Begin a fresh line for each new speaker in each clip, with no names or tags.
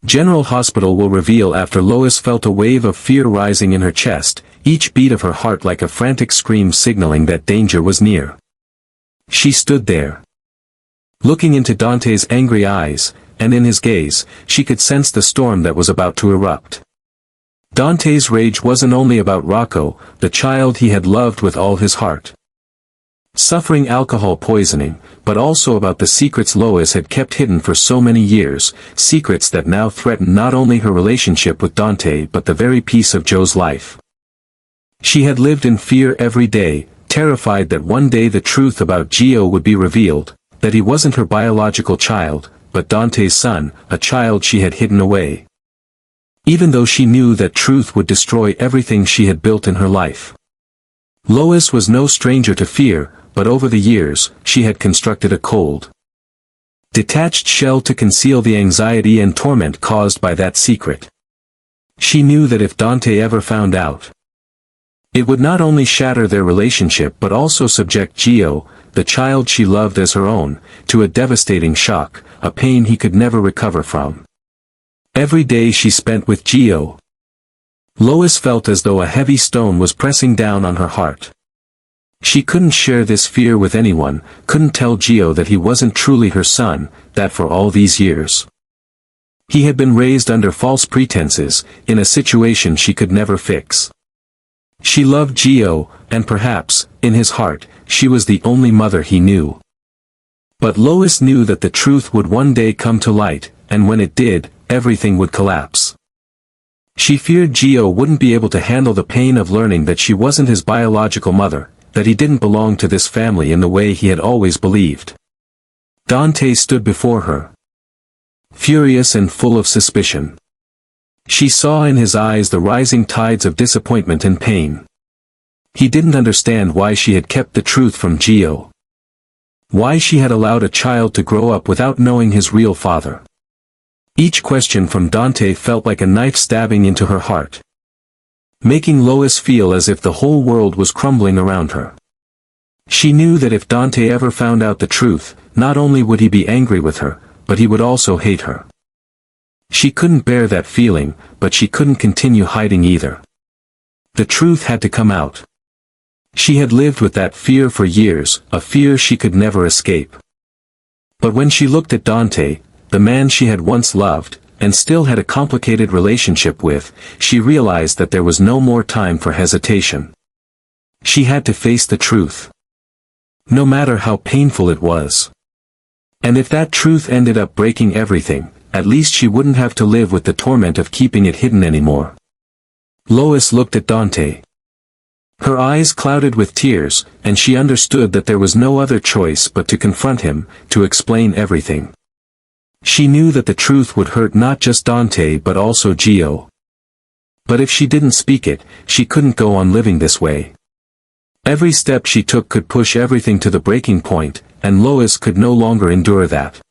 General Hospital will reveal. After Lois felt a wave of fear rising in her chest, each beat of her heart like a frantic scream signaling that danger was near. She stood there, looking into Dante's angry eyes, and in his gaze, she could sense the storm that was about to erupt. Dante's rage wasn't only about Rocco, the child he had loved with all his heart, suffering alcohol poisoning, but also about the secrets Lois had kept hidden for so many years, secrets that now threatened not only her relationship with Dante but the very peace of Joe's life. She had lived in fear every day, terrified that one day the truth about Gio would be revealed, that he wasn't her biological child, but Dante's son, a child she had hidden away. Even though she knew that truth would destroy everything she had built in her life. Lois was no stranger to fear, but over the years, she had constructed a cold, detached shell to conceal the anxiety and torment caused by that secret. She knew that if Dante ever found out, it would not only shatter their relationship but also subject Gio, the child she loved as her own, to a devastating shock, a pain he could never recover from. Every day she spent with Gio, Lois felt as though a heavy stone was pressing down on her heart. She couldn't share this fear with anyone, couldn't tell Gio that he wasn't truly her son, that for all these years he had been raised under false pretenses, in a situation she could never fix. She loved Gio, and perhaps, in his heart, she was the only mother he knew. But Lois knew that the truth would one day come to light, and when it did, everything would collapse. She feared Gio wouldn't be able to handle the pain of learning that she wasn't his biological mother, that he didn't belong to this family in the way he had always believed. Dante stood before her, furious and full of suspicion. She saw in his eyes the rising tides of disappointment and pain. He didn't understand why she had kept the truth from Gio. Why she had allowed a child to grow up without knowing his real father. Each question from Dante felt like a knife stabbing into her heart, making Lois feel as if the whole world was crumbling around her. She knew that if Dante ever found out the truth, not only would he be angry with her, but he would also hate her. She couldn't bear that feeling, but she couldn't continue hiding either. The truth had to come out. She had lived with that fear for years, a fear she could never escape. But when she looked at Dante, the man she had once loved, and still had a complicated relationship with, she realized that there was no more time for hesitation. She had to face the truth, no matter how painful it was. And if that truth ended up breaking everything, at least she wouldn't have to live with the torment of keeping it hidden anymore. Lois looked at Dante. Her eyes clouded with tears, and she understood that there was no other choice but to confront him, to explain everything. She knew that the truth would hurt not just Dante but also Gio. But if she didn't speak it, she couldn't go on living this way. Every step she took could push everything to the breaking point, and Lois could no longer endure that.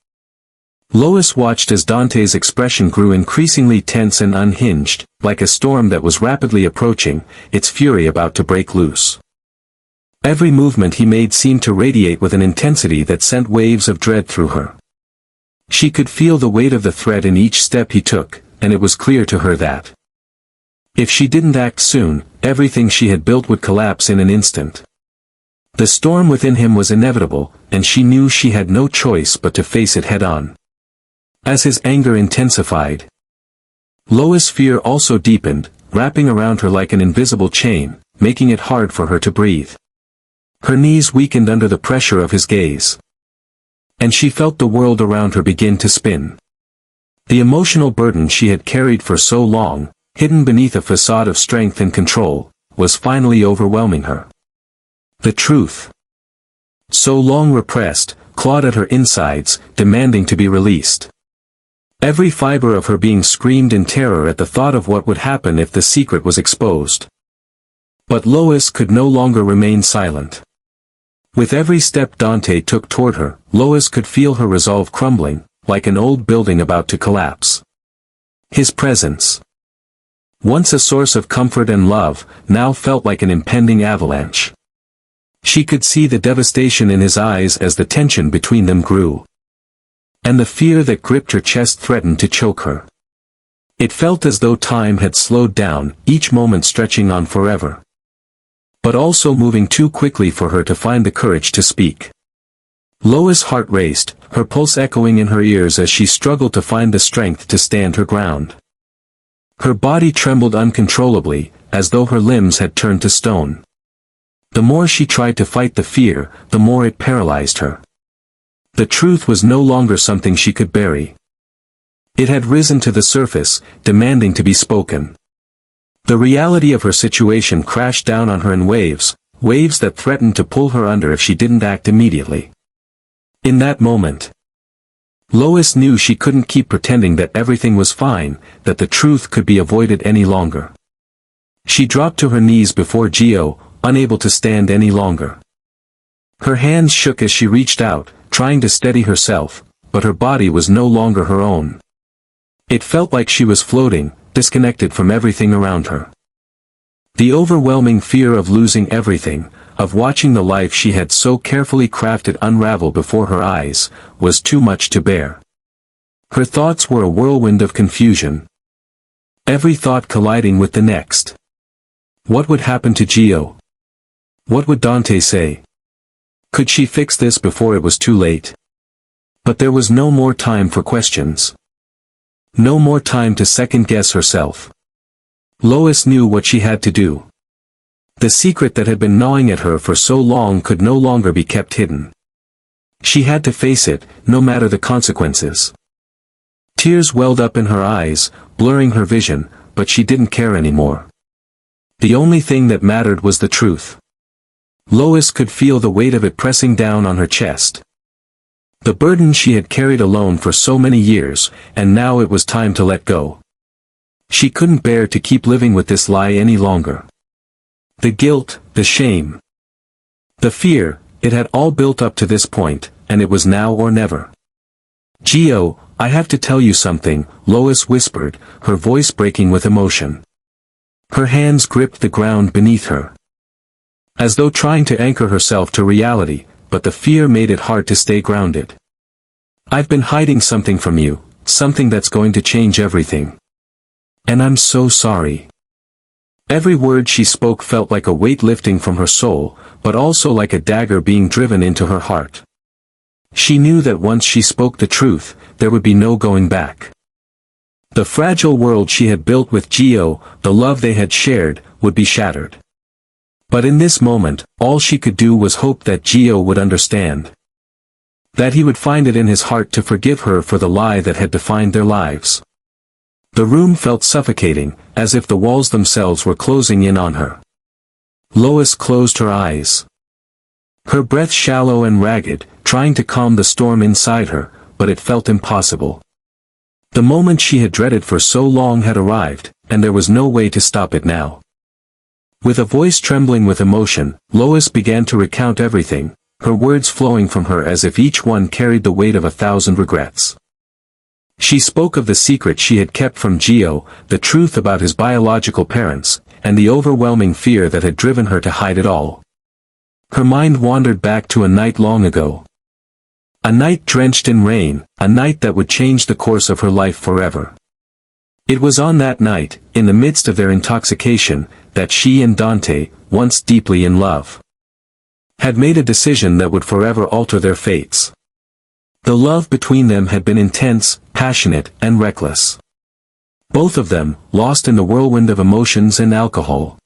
Lois watched as Dante's expression grew increasingly tense and unhinged, like a storm that was rapidly approaching, its fury about to break loose. Every movement he made seemed to radiate with an intensity that sent waves of dread through her. She could feel the weight of the threat in each step he took, and it was clear to her that if she didn't act soon, everything she had built would collapse in an instant. The storm within him was inevitable, and she knew she had no choice but to face it head-on. As his anger intensified, Lois' fear also deepened, wrapping around her like an invisible chain, making it hard for her to breathe. Her knees weakened under the pressure of his gaze, and she felt the world around her begin to spin. The emotional burden she had carried for so long, hidden beneath a facade of strength and control, was finally overwhelming her. The truth, so long repressed, clawed at her insides, demanding to be released. Every fiber of her being screamed in terror at the thought of what would happen if the secret was exposed. But Lois could no longer remain silent. With every step Dante took toward her, Lois could feel her resolve crumbling, like an old building about to collapse. His presence, once a source of comfort and love, now felt like an impending avalanche. She could see the devastation in his eyes as the tension between them grew. And the fear that gripped her chest threatened to choke her. It felt as though time had slowed down, each moment stretching on forever. But also moving too quickly for her to find the courage to speak. Lois' heart raced, her pulse echoing in her ears as she struggled to find the strength to stand her ground. Her body trembled uncontrollably, as though her limbs had turned to stone. The more she tried to fight the fear, the more it paralyzed her. The truth was no longer something she could bury. It had risen to the surface, demanding to be spoken. The reality of her situation crashed down on her in waves, waves that threatened to pull her under if she didn't act immediately. In that moment, Lois knew she couldn't keep pretending that everything was fine, that the truth could be avoided any longer. She dropped to her knees before Gio, unable to stand any longer. Her hands shook as she reached out, trying to steady herself, but her body was no longer her own. It felt like she was floating, disconnected from everything around her. The overwhelming fear of losing everything, of watching the life she had so carefully crafted unravel before her eyes, was too much to bear. Her thoughts were a whirlwind of confusion. Every thought colliding with the next. What would happen to Gio? What would Dante say? Could she fix this before it was too late? But there was no more time for questions. No more time to second-guess herself. Lois knew what she had to do. The secret that had been gnawing at her for so long could no longer be kept hidden. She had to face it, no matter the consequences. Tears welled up in her eyes, blurring her vision, but she didn't care anymore. The only thing that mattered was the truth. Lois could feel the weight of it pressing down on her chest. The burden she had carried alone for so many years, and now it was time to let go. She couldn't bear to keep living with this lie any longer. The guilt, the shame, the fear, it had all built up to this point, and it was now or never. Gio, I have to tell you something, Lois whispered, her voice breaking with emotion. Her hands gripped the ground beneath her, as though trying to anchor herself to reality, but the fear made it hard to stay grounded. I've been hiding something from you, something that's going to change everything. And I'm so sorry. Every word she spoke felt like a weight lifting from her soul, but also like a dagger being driven into her heart. She knew that once she spoke the truth, there would be no going back. The fragile world she had built with Gio, the love they had shared, would be shattered. But in this moment, all she could do was hope that Gio would understand. That he would find it in his heart to forgive her for the lie that had defined their lives. The room felt suffocating, as if the walls themselves were closing in on her. Lois closed her eyes. Her breath shallow and ragged, trying to calm the storm inside her, but it felt impossible. The moment she had dreaded for so long had arrived, and there was no way to stop it now. With a voice trembling with emotion, Lois began to recount everything, her words flowing from her as if each one carried the weight of 1,000 regrets. She spoke of the secret she had kept from Gio, the truth about his biological parents, and the overwhelming fear that had driven her to hide it all. Her mind wandered back to a night long ago. A night drenched in rain, a night that would change the course of her life forever. It was on that night, in the midst of their intoxication, that she and Dante, once deeply in love, had made a decision that would forever alter their fates. The love between them had been intense, passionate, and reckless. Both of them, lost in the whirlwind of emotions and alcohol,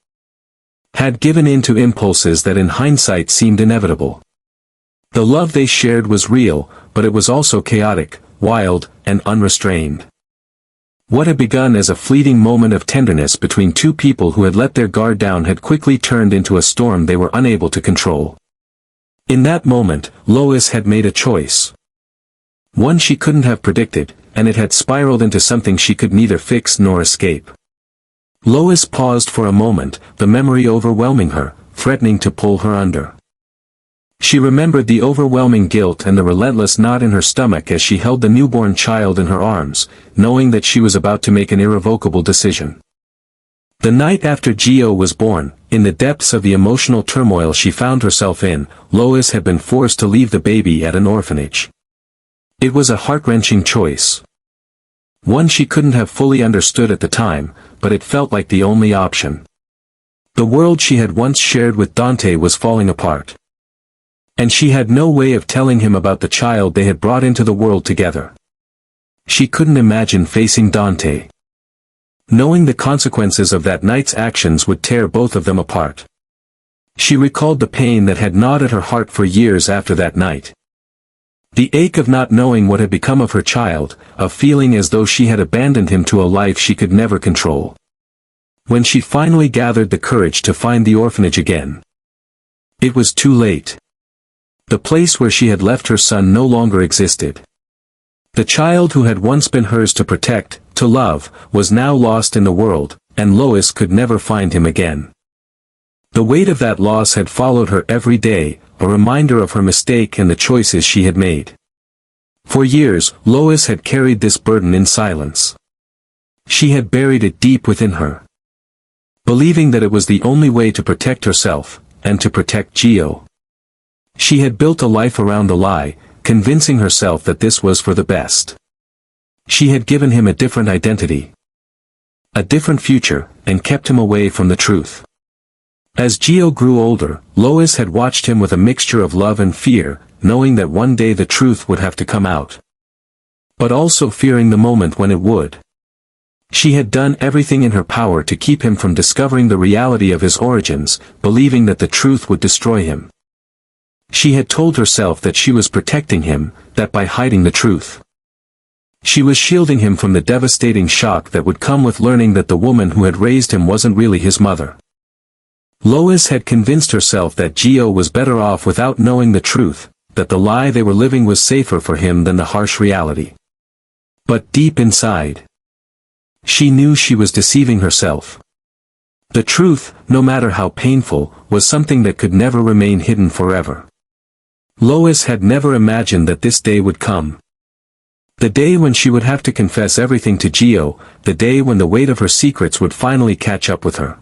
had given in to impulses that in hindsight seemed inevitable. The love they shared was real, but it was also chaotic, wild, and unrestrained. What had begun as a fleeting moment of tenderness between two people who had let their guard down had quickly turned into a storm they were unable to control. In that moment, Lois had made a choice. One she couldn't have predicted, and it had spiraled into something she could neither fix nor escape. Lois paused for a moment, the memory overwhelming her, threatening to pull her under. She remembered the overwhelming guilt and the relentless knot in her stomach as she held the newborn child in her arms, knowing that she was about to make an irrevocable decision. The night after Gio was born, in the depths of the emotional turmoil she found herself in, Lois had been forced to leave the baby at an orphanage. It was a heart-wrenching choice. One she couldn't have fully understood at the time, but it felt like the only option. The world she had once shared with Dante was falling apart. And she had no way of telling him about the child they had brought into the world together. She couldn't imagine facing Dante, knowing the consequences of that night's actions would tear both of them apart. She recalled the pain that had gnawed at her heart for years after that night. The ache of not knowing what had become of her child, of feeling as though she had abandoned him to a life she could never control. When she finally gathered the courage to find the orphanage again, it was too late. The place where she had left her son no longer existed. The child who had once been hers to protect, to love, was now lost in the world, and Lois could never find him again. The weight of that loss had followed her every day, a reminder of her mistake and the choices she had made. For years, Lois had carried this burden in silence. She had buried it deep within her, believing that it was the only way to protect herself, and to protect Gio. She had built a life around the lie, convincing herself that this was for the best. She had given him a different identity, a different future, and kept him away from the truth. As Gio grew older, Lois had watched him with a mixture of love and fear, knowing that one day the truth would have to come out, but also fearing the moment when it would. She had done everything in her power to keep him from discovering the reality of his origins, believing that the truth would destroy him. She had told herself that she was protecting him, that by hiding the truth, she was shielding him from the devastating shock that would come with learning that the woman who had raised him wasn't really his mother. Lois had convinced herself that Gio was better off without knowing the truth, that the lie they were living was safer for him than the harsh reality. But deep inside, she knew she was deceiving herself. The truth, no matter how painful, was something that could never remain hidden forever. Lois had never imagined that this day would come. The day when she would have to confess everything to Gio, the day when the weight of her secrets would finally catch up with her.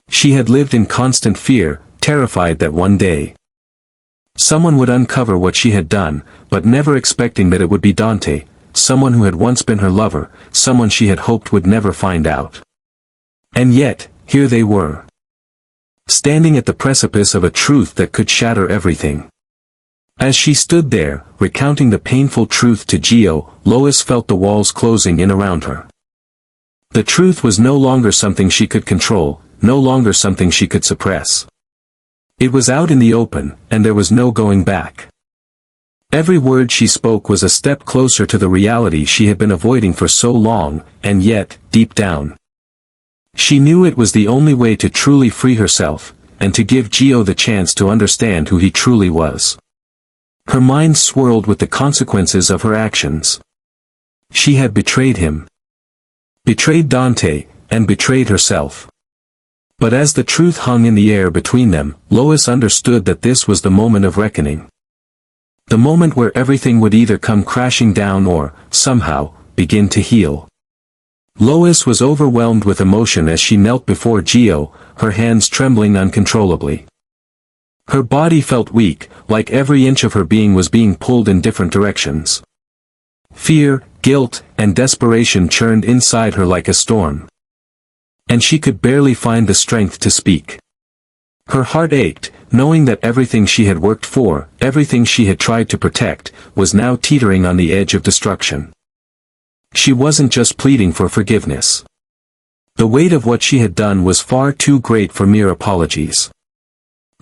She had lived in constant fear, terrified that one day someone would uncover what she had done, but never expecting that it would be Dante, someone who had once been her lover, someone she had hoped would never find out. And yet, here they were, standing at the precipice of a truth that could shatter everything. As she stood there, recounting the painful truth to Gio, Lois felt the walls closing in around her. The truth was no longer something she could control, no longer something she could suppress. It was out in the open, and there was no going back. Every word she spoke was a step closer to the reality she had been avoiding for so long, and yet, deep down, she knew it was the only way to truly free herself, and to give Gio the chance to understand who he truly was. Her mind swirled with the consequences of her actions. She had betrayed him, betrayed Dante, and betrayed herself. But as the truth hung in the air between them, Lois understood that this was the moment of reckoning. The moment where everything would either come crashing down or, somehow, begin to heal. Lois was overwhelmed with emotion as she knelt before Gio, her hands trembling uncontrollably. Her body felt weak, like every inch of her being was being pulled in different directions. Fear, guilt, and desperation churned inside her like a storm. And she could barely find the strength to speak. Her heart ached, knowing that everything she had worked for, everything she had tried to protect, was now teetering on the edge of destruction. She wasn't just pleading for forgiveness. The weight of what she had done was far too great for mere apologies.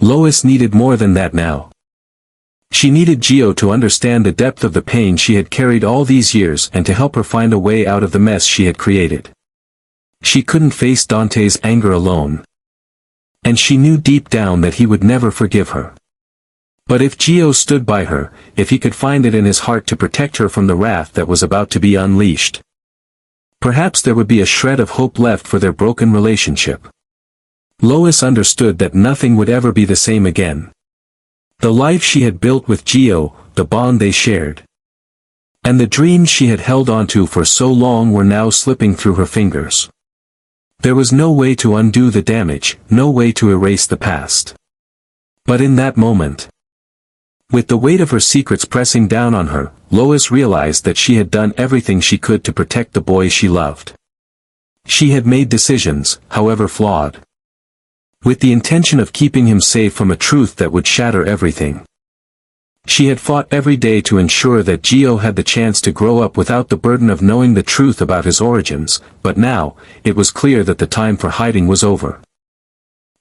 Lois needed more than that now. She needed Gio to understand the depth of the pain she had carried all these years and to help her find a way out of the mess she had created. She couldn't face Dante's anger alone. And she knew deep down that he would never forgive her. But if Gio stood by her, if he could find it in his heart to protect her from the wrath that was about to be unleashed, perhaps there would be a shred of hope left for their broken relationship. Lois understood that nothing would ever be the same again. The life she had built with Gio, the bond they shared, and the dreams she had held onto for so long were now slipping through her fingers. There was no way to undo the damage, no way to erase the past. But in that moment, With the weight of her secrets pressing down on her, Lois realized that she had done everything she could to protect the boy she loved. She had made decisions, however flawed, with the intention of keeping him safe from a truth that would shatter everything. She had fought every day to ensure that Gio had the chance to grow up without the burden of knowing the truth about his origins, but now, it was clear that the time for hiding was over.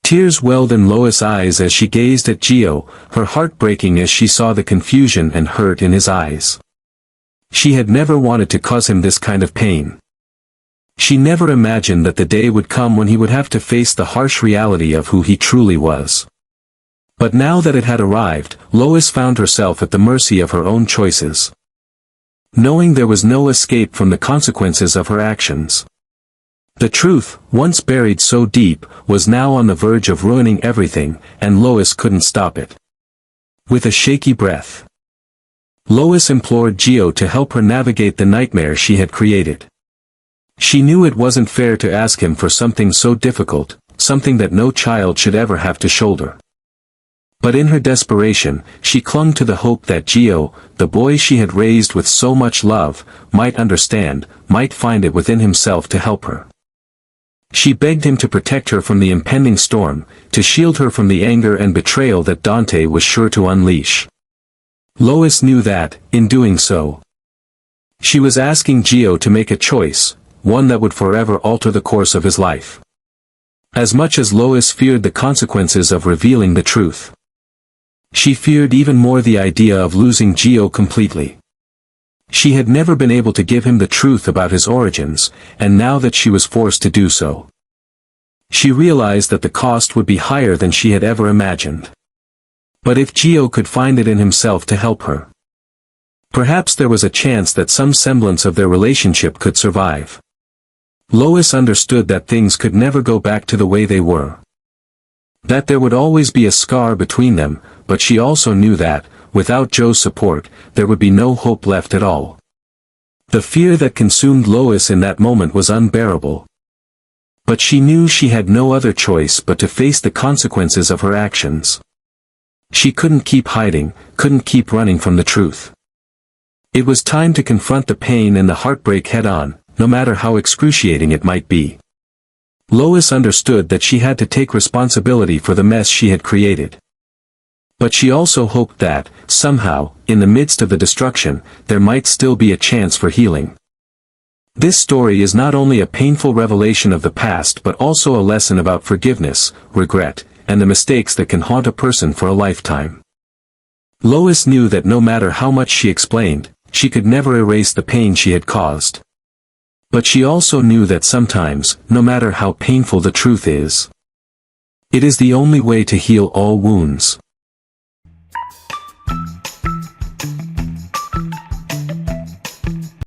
Tears welled in Lois' eyes as she gazed at Gio, her heart breaking as she saw the confusion and hurt in his eyes. She had never wanted to cause him this kind of pain. She never imagined that the day would come when he would have to face the harsh reality of who he truly was. But now that it had arrived, Lois found herself at the mercy of her own choices, knowing there was no escape from the consequences of her actions. The truth, once buried so deep, was now on the verge of ruining everything, and Lois couldn't stop it. With a shaky breath, Lois implored Gio to help her navigate the nightmare she had created. She knew it wasn't fair to ask him for something so difficult, something that no child should ever have to shoulder. But in her desperation, she clung to the hope that Gio, the boy she had raised with so much love, might understand, might find it within himself to help her. She begged him to protect her from the impending storm, to shield her from the anger and betrayal that Dante was sure to unleash. Lois knew that, in doing so, she was asking Gio to make a choice, one that would forever alter the course of his life. As much as Lois feared the consequences of revealing the truth, she feared even more the idea of losing Gio completely. She had never been able to give him the truth about his origins, and now that she was forced to do so, she realized that the cost would be higher than she had ever imagined. But if Gio could find it in himself to help her, perhaps there was a chance that some semblance of their relationship could survive. Lois understood that things could never go back to the way they were, that there would always be a scar between them, but she also knew that, without Joe's support, there would be no hope left at all. The fear that consumed Lois in that moment was unbearable. But she knew she had no other choice but to face the consequences of her actions. She couldn't keep hiding, couldn't keep running from the truth. It was time to confront the pain and the heartbreak head-on, no matter how excruciating it might be. Lois understood that she had to take responsibility for the mess she had created. But she also hoped that, somehow, in the midst of the destruction, there might still be a chance for healing. This story is not only a painful revelation of the past but also a lesson about forgiveness, regret, and the mistakes that can haunt a person for a lifetime. Lois knew that no matter how much she explained, she could never erase the pain she had caused. But she also knew that sometimes, no matter how painful the truth is, it is the only way to heal all wounds.